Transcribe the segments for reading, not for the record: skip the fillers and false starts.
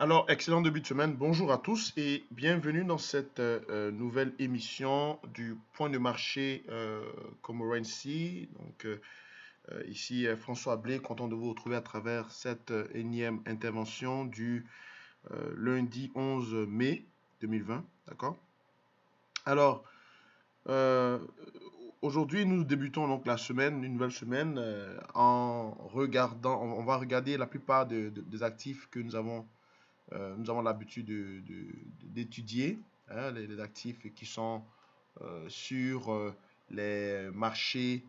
Alors, excellent début de semaine. Bonjour à tous et bienvenue dans cette nouvelle émission du point de marché Comorrency. Ici François Blé, content de vous retrouver à travers cette énième intervention du lundi 11 mai 2020. D'accord? Alors, euh, aujourd'hui, nous débutons donc la semaine, une nouvelle semaine, en regardant, on va regarder la plupart des actifs que nous avons l'habitude d'étudier, hein, les actifs qui sont sur les marchés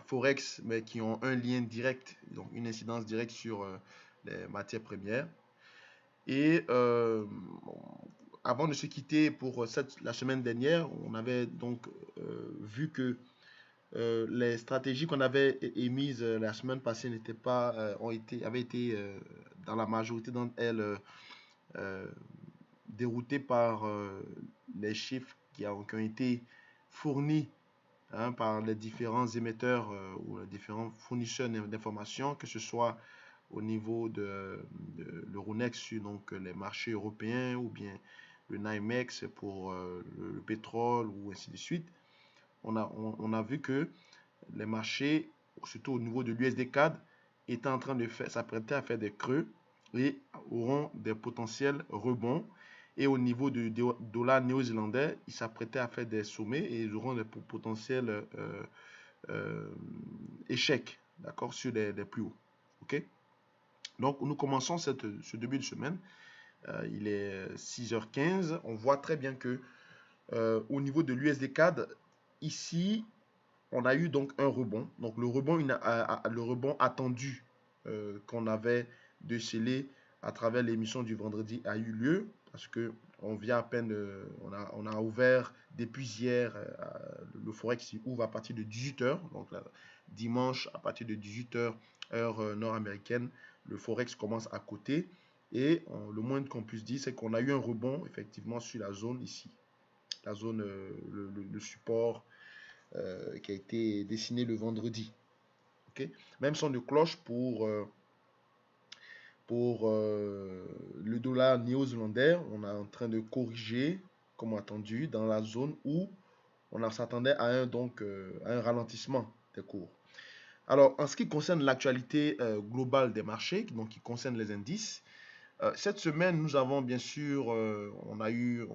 Forex, mais qui ont un lien direct, donc une incidence directe sur les matières premières. Et avant de se quitter pour la semaine dernière, on avait donc vu que les stratégies qu'on avait émises la semaine passée n'étaient pas, avaient été dans la majorité d'entre elles euh, dérouté par les chiffres qui ont été fournis, hein, par les différents émetteurs ou les différents fournisseurs d'informations, que ce soit au niveau de l'Euronext, donc les marchés européens, ou bien le NYMEX pour le pétrole, ou ainsi de suite. On a vu que les marchés, surtout au niveau de l'USD-CAD, étaient en train de s'apprêter à faire des creux et auront des potentiels rebonds. Et au niveau du dollar néo-zélandais, ils s'apprêtaient à faire des sommets et ils auront des potentiels euh, échecs, d'accord, sur les plus hauts. Ok. Donc, nous commençons ce début de semaine. Il est 6h15. On voit très bien que au niveau de l'USD-CAD, ici, on a eu donc un rebond. Donc le rebond attendu qu'on avait décelé à travers l'émission du vendredi a eu lieu parce que on vient à peine, on a ouvert depuis hier, le Forex ouvre à partir de 18h, donc là, dimanche à partir de 18h, heure nord-américaine, le Forex commence à coter et le moins qu'on puisse dire, c'est qu'on a eu un rebond effectivement sur la zone ici, la zone, le support qui a été dessiné le vendredi. Okay. Même son de cloche le dollar néo-zélandais, on est en train de corriger, comme attendu, dans la zone où on s'attendait à à un ralentissement des cours. Alors, en ce qui concerne l'actualité globale des marchés, donc qui concerne les indices, cette semaine, nous avons bien sûr, on a eu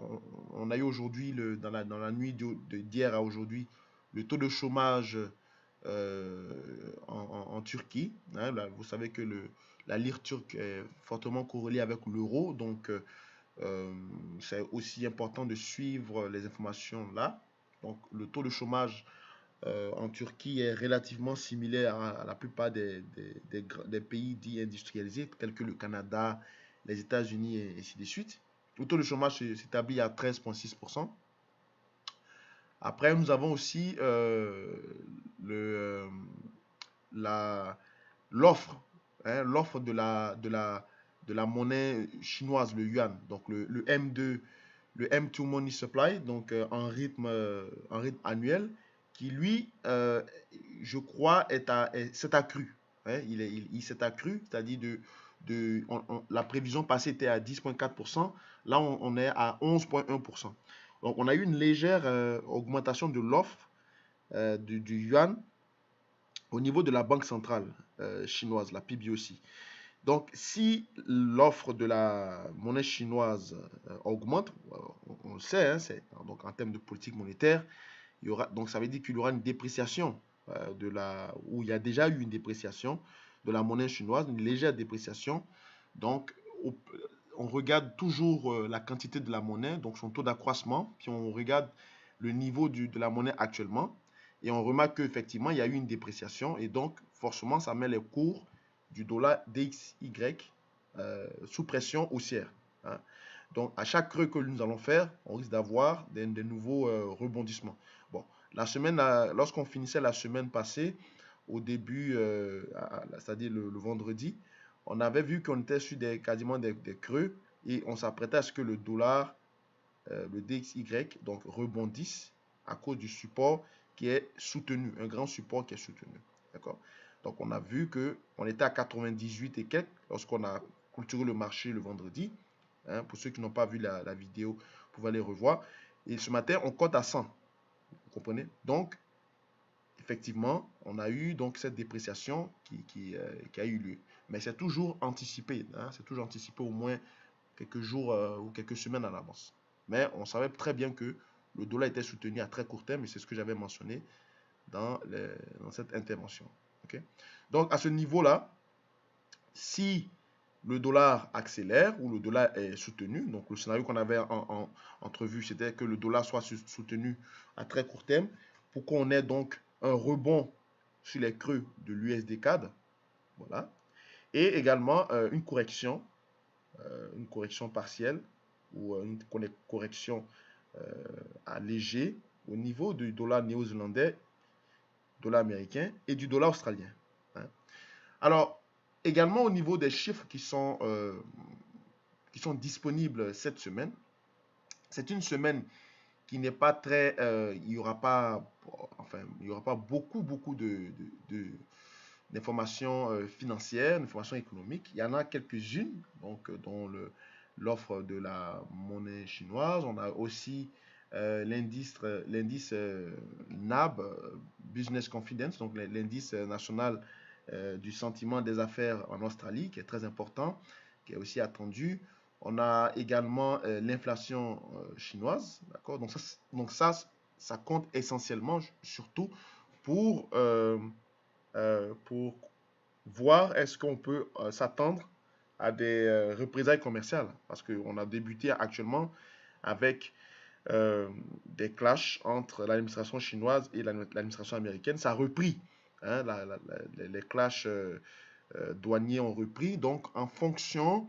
aujourd'hui, dans la nuit d'hier à aujourd'hui, le taux de chômage en Turquie. Hein. Là, vous savez que la lire turque est fortement corrélée avec l'euro, donc euh, c'est aussi important de suivre les informations là. Donc le taux de chômage en Turquie est relativement similaire à la plupart des pays dits industrialisés, tels que le Canada, les États-Unis et ainsi de suite. Le taux de chômage s'établit à 13,6%. Après, nous avons aussi le, la, l'offre, hein, l'offre de la monnaie chinoise, le yuan, donc le M2, le M2 Money Supply, donc en rythme annuel, qui lui, je crois, s'est accru. Hein, il s'est accru, c'est-à-dire la prévision passée était à 10,4%, là on est à 11,1%. Donc on a eu une légère augmentation de l'offre du yuan au niveau de la banque centrale chinoise, la PBOC. Donc, si l'offre de la monnaie chinoise augmente, on le sait, hein, donc en termes de politique monétaire, donc ça veut dire qu'il y aura une dépréciation où il y a déjà eu une dépréciation de la monnaie chinoise, une légère dépréciation. Donc, on regarde toujours la quantité de la monnaie, donc son taux d'accroissement, puis on regarde le niveau de la monnaie actuellement, et on remarque qu'effectivement, il y a eu une dépréciation, et donc, forcément, ça met les cours du dollar DXY sous pression haussière. Hein. Donc, à chaque creux que nous allons faire, on risque d'avoir des nouveaux rebondissements. Bon, lorsqu'on finissait la semaine passée, au début, c'est-à-dire le vendredi, on avait vu qu'on était sur quasiment des creux et on s'apprêtait à ce que le dollar, le DXY, donc rebondisse à cause du support qui est soutenu, un grand support qui est soutenu. D'accord. Donc on a vu que on était à 98 et quelques lorsqu'on a clôturé le marché le vendredi. Hein, pour ceux qui n'ont pas vu la vidéo, vous pouvez aller revoir. Et ce matin, on cote à 100. Vous comprenez? Donc, effectivement, on a eu donc cette dépréciation qui a eu lieu. Mais c'est toujours anticipé. Hein, c'est toujours anticipé au moins quelques jours ou quelques semaines à l'avance. Mais on savait très bien que le dollar était soutenu à très court terme et c'est ce que j'avais mentionné dans cette intervention. Okay? Donc, à ce niveau-là, si le dollar accélère ou le dollar est soutenu, donc le scénario qu'on avait entrevu, c'était que le dollar soit soutenu à très court terme pour qu'on ait donc un rebond sur les creux de l'USD CAD, voilà, et également une correction partielle ou une correction allégée au niveau du dollar néo-zélandais, dollar américain et du dollar australien. Hein. Alors, également au niveau des chiffres qui sont disponibles cette semaine, c'est une semaine qui n'est pas très, il n'y aura pas beaucoup d'informations financières, d'informations économiques. Il y en a quelques-unes, donc dont l'offre de la monnaie chinoise. On a aussi l'indice NAB, Business Confidence, donc l'indice national du sentiment des affaires en Australie, qui est très important, qui est aussi attendu. On a également l'inflation chinoise, d'accord? Donc ça compte essentiellement, surtout pour voir est-ce qu'on peut s'attendre à des représailles commerciales. Parce qu'on a débuté actuellement avec des clashs entre l'administration chinoise et l'administration américaine. Ça a repris. Hein, les clashs douaniers ont repris. Donc, en fonction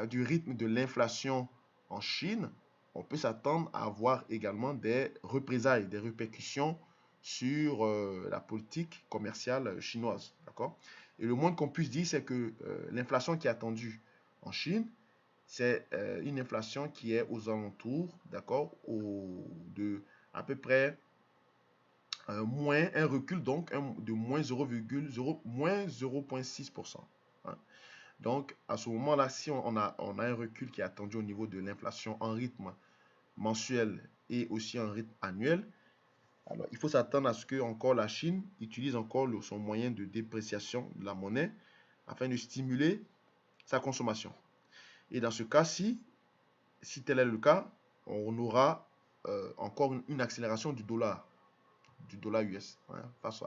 du rythme de l'inflation en Chine, on peut s'attendre à avoir également des représailles, des répercussions sur la politique commerciale chinoise. D'accord? Et le moins qu'on puisse dire, c'est que l'inflation qui est attendue en Chine, c'est une inflation qui est aux alentours, d'accord, de à peu près un recul donc de moins 0,6%. Hein. Donc, à ce moment-là, si on a un recul qui est attendu au niveau de l'inflation en rythme mensuel et aussi en rythme annuel, alors il faut s'attendre à ce que encore la Chine utilise encore son moyen de dépréciation de la monnaie afin de stimuler sa consommation. Et dans ce cas-ci, si tel est le cas, on aura encore une accélération du dollar US, hein, face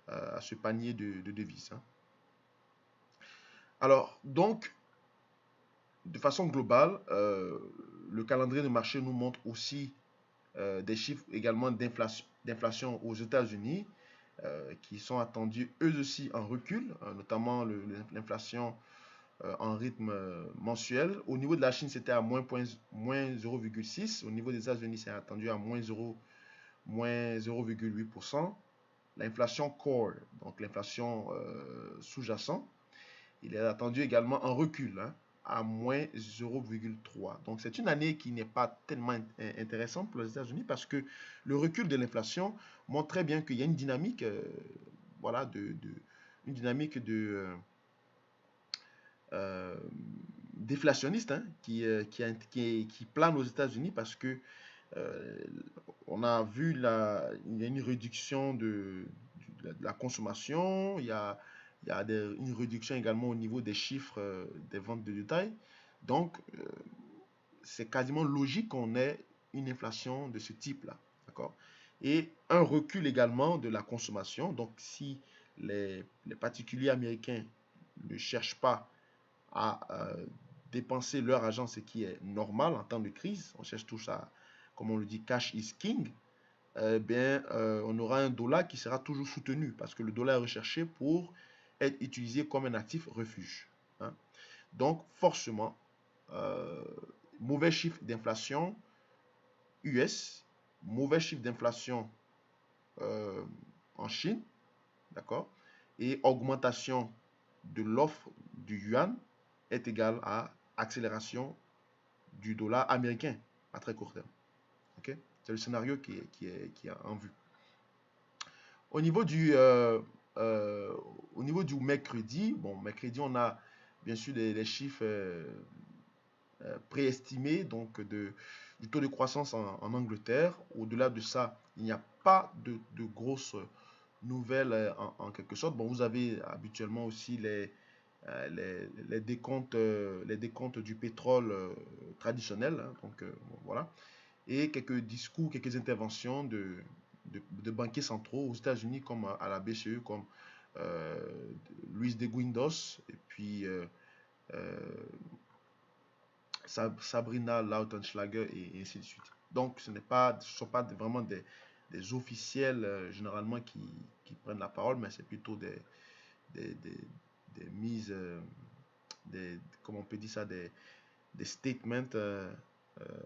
à ce panier de devises. Hein. Alors, donc, de façon globale, le calendrier de marché nous montre aussi des chiffres également d'inflation aux États-Unis qui sont attendus eux aussi en recul, notamment l'inflation en rythme mensuel. Au niveau de la Chine, c'était à moins 0,6. Au niveau des États-Unis, c'est attendu à moins 0,8%. L'inflation core, donc l'inflation sous-jacente, il est attendu également en recul, hein, à moins 0,3. Donc c'est une année qui n'est pas tellement intéressante pour les États-Unis parce que le recul de l'inflation montre très bien qu'il y a une dynamique, voilà, une dynamique déflationniste, hein, qui plane aux États-Unis parce que on a vu il y a une réduction de la consommation, il y a une réduction également au niveau des chiffres des ventes de détail. Donc, c'est quasiment logique qu'on ait une inflation de ce type-là. D'accord? Et un recul également de la consommation. Donc, si les particuliers américains ne cherchent pas à dépenser leur argent, ce qui est normal en temps de crise, on cherche tout ça, comme on le dit, cash is king, on aura un dollar qui sera toujours soutenu parce que le dollar est recherché pour être utilisé comme un actif refuge. Hein. Donc, forcément, mauvais chiffre d'inflation US, mauvais chiffre d'inflation en Chine, d'accord, et augmentation de l'offre du yuan est égal à accélération du dollar américain à très court terme. Okay? C'est le scénario qui est en vue. Au niveau du mercredi, mercredi, on a bien sûr les chiffres préestimés donc du taux de croissance en Angleterre. Au-delà de ça, il n'y a pas de grosses nouvelles en quelque sorte. Bon, vous avez habituellement aussi les décomptes du pétrole traditionnel, hein, donc bon, voilà, et quelques discours, quelques interventions de banquiers centraux aux États-Unis comme à la BCE, comme euh, Luis de Guindos et puis euh, Sabrina Lautenschlager et ainsi de suite. Donc ce ne sont pas vraiment des officiels généralement qui prennent la parole, mais c'est plutôt des, des, des mises, comment on peut dire ça, des statements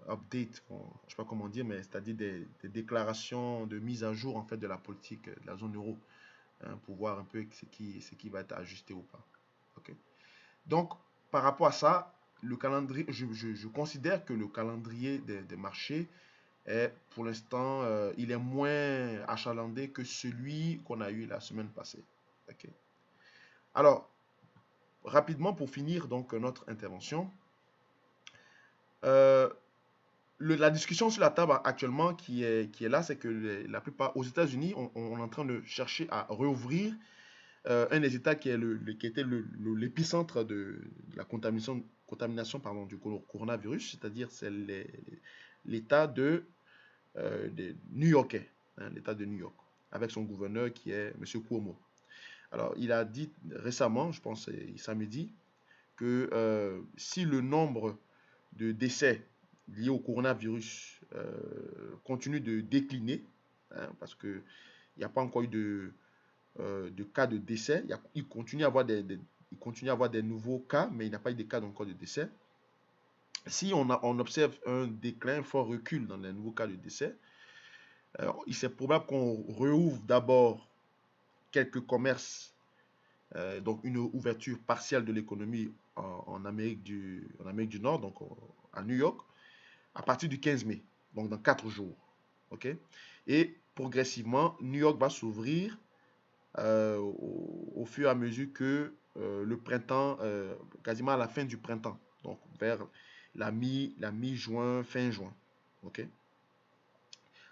update, bon, je ne sais pas comment dire, mais c'est-à-dire des déclarations de mise à jour en fait de la politique de la zone euro, hein, pour voir un peu ce qui va être ajusté ou pas. Ok. Donc, par rapport à ça, le calendrier, je considère que le calendrier des marchés est, pour l'instant, il est moins achalandé que celui qu'on a eu la semaine passée. Ok. Alors, rapidement pour finir donc notre intervention, euh, la discussion sur la table actuellement qui est là, c'est que la plupart aux États-Unis, on est en train de chercher à rouvrir un des États qui, est qui était l'épicentre de la contamination pardon, du coronavirus, c'est-à-dire c'est l'État de New Yorkais, hein, l'État de New York, avec son gouverneur qui est M. Cuomo. Alors, il a dit récemment, je pense samedi, que si le nombre de décès liés au coronavirus continue de décliner, hein, parce qu'il n'y a pas encore eu de cas de décès, il continue à avoir il continue à avoir des nouveaux cas, mais il n'y a pas eu de cas encore de décès. Si on observe un déclin, un fort recul dans les nouveaux cas de décès, c'est probable qu'on rouvre d'abord quelques commerces, donc une ouverture partielle de l'économie en Amérique du Nord, donc à New York, à partir du 15 mai, donc dans 4 jours. Ok. Et progressivement, New York va s'ouvrir au fur et à mesure que le printemps, quasiment à la fin du printemps, donc vers la mi-juin, fin juin. Ok.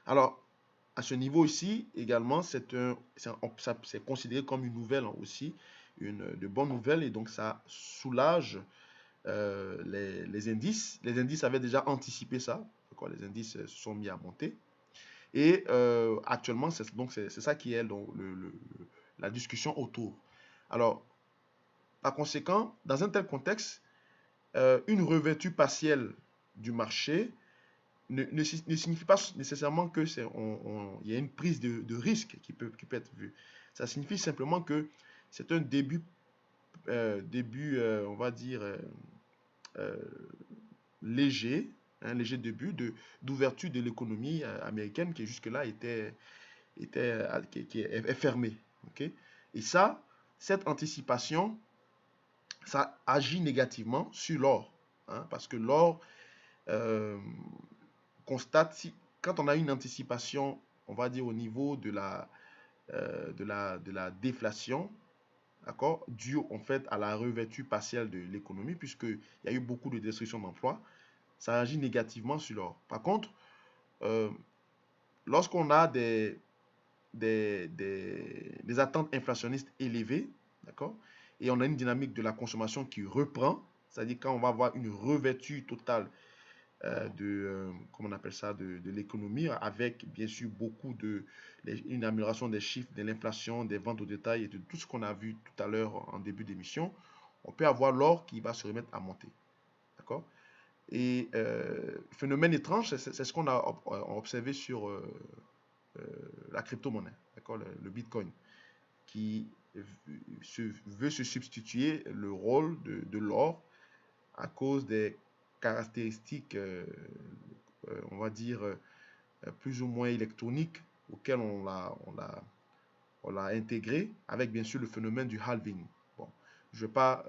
Alors, à ce niveau ici, également, c'est considéré comme une nouvelle aussi, de bonnes nouvelles, et donc ça soulage les indices. Les indices avaient déjà anticipé ça, les indices se sont mis à monter. Et actuellement, c'est ça qui est donc, la discussion autour. Alors, par conséquent, dans un tel contexte, une revêtue partielle du marché ne signifie pas nécessairement que il y a une prise de risque qui peut être vue. Ça signifie simplement que c'est un on va dire, euh, léger, un léger début d'ouverture de l'économie américaine qui jusque-là qui est fermée. Okay? Et ça, cette anticipation, ça agit négativement sur l'or, hein, parce que l'or euh, constate, quand on a une anticipation, on va dire au niveau de la déflation, d'accord, due en fait à la revêture partielle de l'économie, puisqu'il y a eu beaucoup de destruction d'emplois, ça agit négativement sur l'or. Par contre, euh, lorsqu'on a des attentes inflationnistes élevées, d'accord, et on a une dynamique de la consommation qui reprend, c'est-à-dire quand on va avoir une revêture totale comment on appelle ça, de l'économie, avec bien sûr une amélioration des chiffres, de l'inflation, des ventes au détail et de tout ce qu'on a vu tout à l'heure en début d'émission, on peut avoir l'or qui va se remettre à monter. D'accord? Et phénomène étrange, c'est ce qu'on a observé sur la crypto-monnaie, d'accord, le Bitcoin, qui veut se substituer le rôle de l'or à cause des caractéristiques, on va dire, plus ou moins électroniques auxquelles on l'a intégré, avec bien sûr le phénomène du halving. Bon, je ne vais pas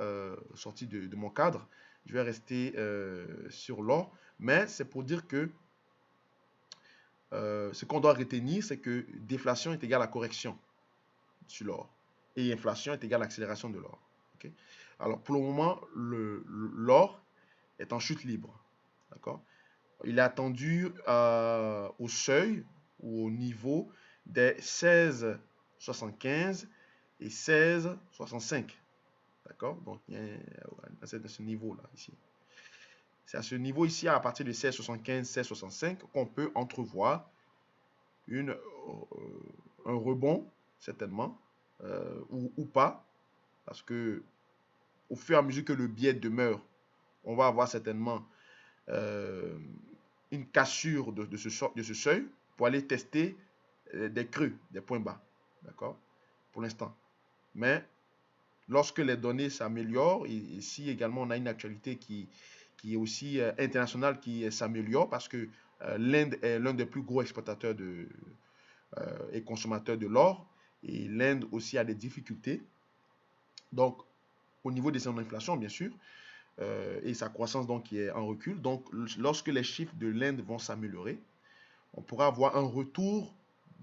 sortir de mon cadre, je vais rester sur l'or, mais c'est pour dire que ce qu'on doit retenir, c'est que déflation est égale à correction sur l'or et inflation est égale à accélération de l'or. Okay? Alors, pour le moment, l'or est en chute libre. D'accord? Il est attendu au seuil ou au niveau des 16,75 et 16,65. D'accord? Donc, c'est à ce niveau-là, ici. C'est à ce niveau ici, à partir de 16,75, 16,65, qu'on peut entrevoir un rebond, certainement, ou pas, parce que au fur et à mesure que le biais demeure, on va avoir certainement une cassure de ce seuil pour aller tester des creux, des points bas. D'accord? Pour l'instant. Mais lorsque les données s'améliorent, et ici également on a une actualité qui est aussi internationale qui s'améliore parce que l'Inde est l'un des plus gros exportateurs et consommateurs de l'or et l'Inde aussi a des difficultés. Donc, au niveau de son inflation, bien sûr, et sa croissance donc qui est en recul. Donc, lorsque les chiffres de l'Inde vont s'améliorer, on pourra avoir un retour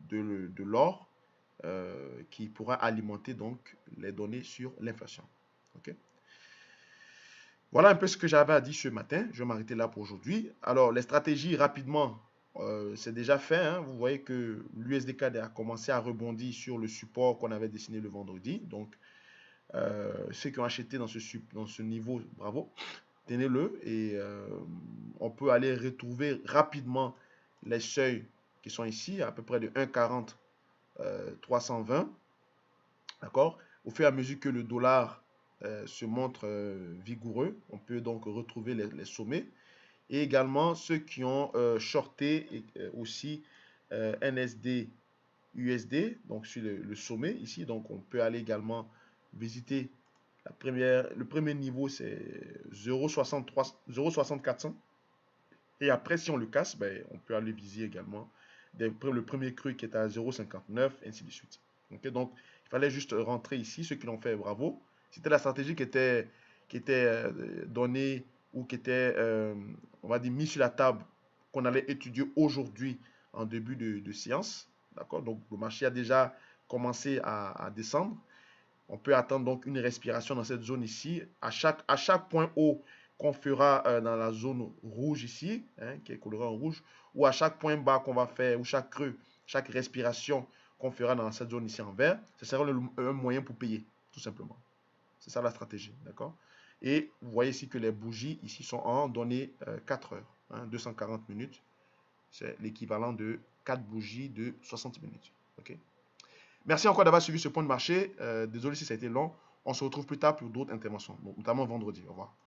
de l'or qui pourra alimenter donc les données sur l'inflation. Ok. Voilà un peu ce que j'avais à dire ce matin. Je vais m'arrêter là pour aujourd'hui. Alors, les stratégies, rapidement, c'est déjà fait. Hein. Vous voyez que l'USDCAD a commencé à rebondir sur le support qu'on avait dessiné le vendredi. Donc, ceux qui ont acheté dans ce niveau, bravo, tenez-le. Et on peut aller retrouver rapidement les seuils qui sont ici, à peu près de 1,40, 320. D'accord? Au fur et à mesure que le dollar se montre vigoureux, on peut donc retrouver les sommets. Et également ceux qui ont shorté aussi NSD USD, donc sur le sommet ici. Donc on peut aller également visiter le premier niveau, c'est 0,6400. Et après, si on le casse, ben, on peut aller viser également le premier creux qui est à 0,59, ainsi de suite. Okay, donc, il fallait juste rentrer ici. Ceux qui l'ont fait, bravo. C'était la stratégie qui était donnée ou qui était, on va dire, mise sur la table, qu'on allait étudier aujourd'hui en début de séance. D'accord? Donc, le marché a déjà commencé à descendre. On peut attendre donc une respiration dans cette zone ici. À chaque point haut qu'on fera dans la zone rouge ici, hein, qui est colorée en rouge, ou à chaque point bas qu'on va faire, ou chaque creux, chaque respiration qu'on fera dans cette zone ici en vert, ce sera un moyen pour payer, tout simplement. C'est ça la stratégie, d'accord? Et vous voyez ici que les bougies ici sont en données 4 heures, hein, 240 minutes. C'est l'équivalent de 4 bougies de 60 minutes. Ok. Merci encore d'avoir suivi ce point de marché. Désolé si ça a été long. On se retrouve plus tard pour d'autres interventions, notamment vendredi. Au revoir.